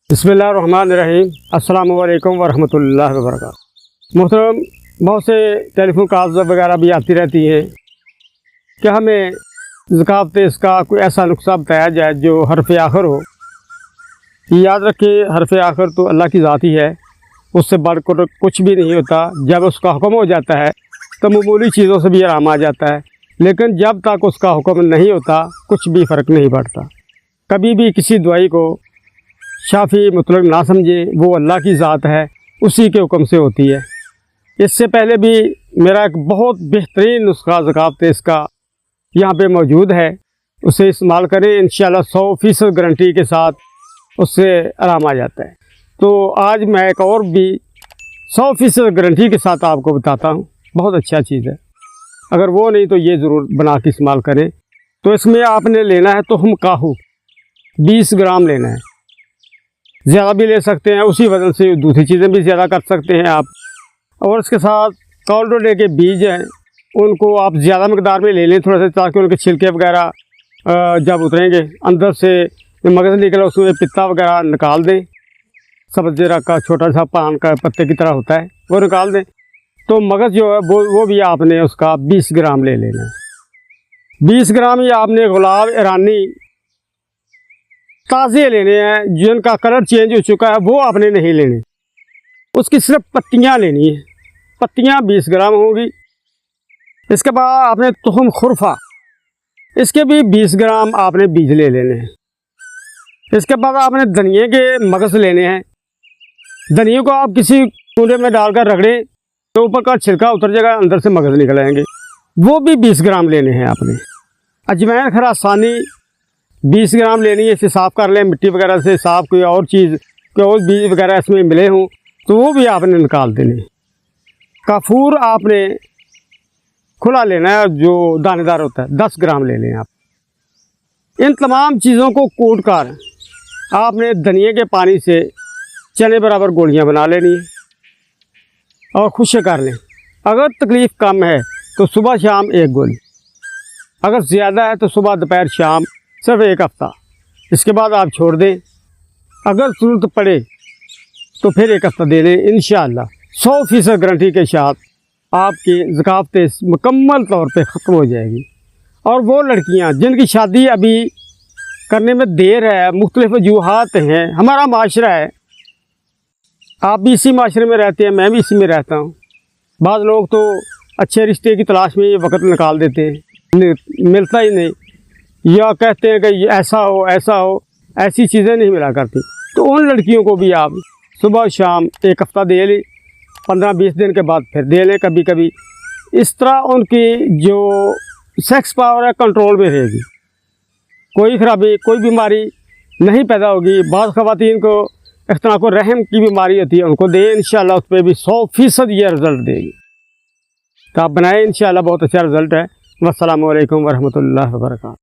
बिस्मिल्लाहिर्रहमानिर्रहीम। अस्सलाम वालेकुम वरहमतुल्लाहि वबरकातुहू। मोहतरम, बहुत से टेलीफोन कॉल्स वगैरह भी आती रहती हैं कि हमें ज़कात इसका कोई ऐसा नुस्खा बताया जाए जो हरफ आखिर हो। याद रखें, हरफ आखिर तो अल्लाह की ज़ात ही है, उससे बढ़कर कुछ भी नहीं होता। जब उसका हुक्म हो जाता है तो मामूली चीज़ों से भी आराम आ जाता है, लेकिन जब तक उसका हुक्म नहीं होता कुछ भी फ़र्क नहीं पड़ता। कभी भी किसी दुआई को शाफ़ी मुतलक ना समझे, वो अल्लाह की ज़ात है, उसी के हुक्म से होती है। इससे पहले भी मेरा एक बहुत बेहतरीन नुस्खा ज़कात इसका यहाँ पे मौजूद है, उसे इस्तेमाल करें, इंशाअल्लाह 100% गारंटी के साथ उससे आराम आ जाता है। तो आज मैं एक और भी 100% गारंटी के साथ आपको बताता हूँ। बहुत अच्छा चीज़ है, अगर वो नहीं तो ये ज़रूर बना के इस्तेमाल करें। तो इसमें आपने लेना है तुहम काहू 20 ग्राम लेना है, ज़्यादा भी ले सकते हैं, उसी वजन से दूसरी चीज़ें भी ज़्यादा कर सकते हैं आप। और इसके साथ कॉलडोडे के बीज हैं, उनको आप ज़्यादा मकदार में ले लें थोड़ा सा, ताकि उनके छिलके वगैरह जब उतरेंगे अंदर से मगज़ निकले, उसमें पित्ता वगैरह निकाल दें। सब्ज़ जीरा का छोटा सा पान का पत्ते की तरह होता है, वो निकाल दें। तो मगज़ जो है वो भी आपने उसका 20 ग्राम ले लेना है। 20 ग्राम ही आपने गुलाब ईरानी ताज़े लेने हैं, जिनका कलर चेंज हो चुका है वो आपने नहीं लेने, उसकी सिर्फ पत्तियां लेनी है। पत्तियां 20 ग्राम होंगी। इसके बाद आपने तुहम खुरफा, इसके भी 20 ग्राम आपने बीज ले लेने हैं। इसके बाद आपने धनिए के मगज़ लेने हैं। धनिए को आप किसी कूड़े में डालकर रगड़ें तो ऊपर का छिलका उतर जाएगा, अंदर से मगज़ निकल आएंगे, वो भी 20 ग्राम लेने हैं आपने। अजवाइन खरासानी 20 ग्राम लेनी है, इसे साफ़ कर लें मिट्टी वगैरह से, साफ़ कोई और चीज़ कोई और बीज वगैरह इसमें मिले हों तो वो भी आपने निकाल देने। काफूर आपने खुला लेना है, जो दानेदार होता है, 10 ग्राम ले लें आप। इन तमाम चीज़ों को कूट कर आपने धनिए के पानी से चने बराबर गोलियां बना लेनी है और खुश्क कर लें। अगर तकलीफ़ कम है तो सुबह शाम 1 गोली, अगर ज़्यादा है तो सुबह दोपहर शाम सिर्फ 1 हफ़्ता। इसके बाद आप छोड़ दें, अगर ज़रूरत पड़े तो फिर 1 हफ़्ता दे लें। इंशाअल्लाह 100% गारंटी के साथ आपकी ज़कात मुकम्मल तौर पे ख़त्म हो जाएगी। और वो लड़कियां जिनकी शादी अभी करने में देर है, मुख्तलिफ़ वजूहात हैं, हमारा माशरा है, आप भी इसी माशरे में रहते हैं, मैं भी इसी में रहता हूँ। बाज़ लोग तो अच्छे रिश्ते की तलाश में वक्त निकाल देते हैं, मिलता ही नहीं, या कहते हैं कि ऐसा हो ऐसा हो, ऐसी चीज़ें नहीं मिला करती। तो उन लड़कियों को भी आप सुबह शाम 1 हफ़्ता दे लें, 15-20 दिन के बाद फिर दे लें कभी कभी। इस तरह उनकी जो सेक्स पावर है कंट्रोल में रहेगी, कोई ख़राबी कोई बीमारी नहीं पैदा होगी। बाज़ ख़वातीन को इख्तिनाक़ रहम की बीमारी होती है, उनको दें, इंशाअल्लाह उस पर भी 100% ये रिज़ल्ट देगी। तो आप बनाएं, इंशाअल्लाह बहुत अच्छा रिज़ल्ट है। वस्सलामु अलैकुम वरहमतुल्लाहि वबरकातुहू।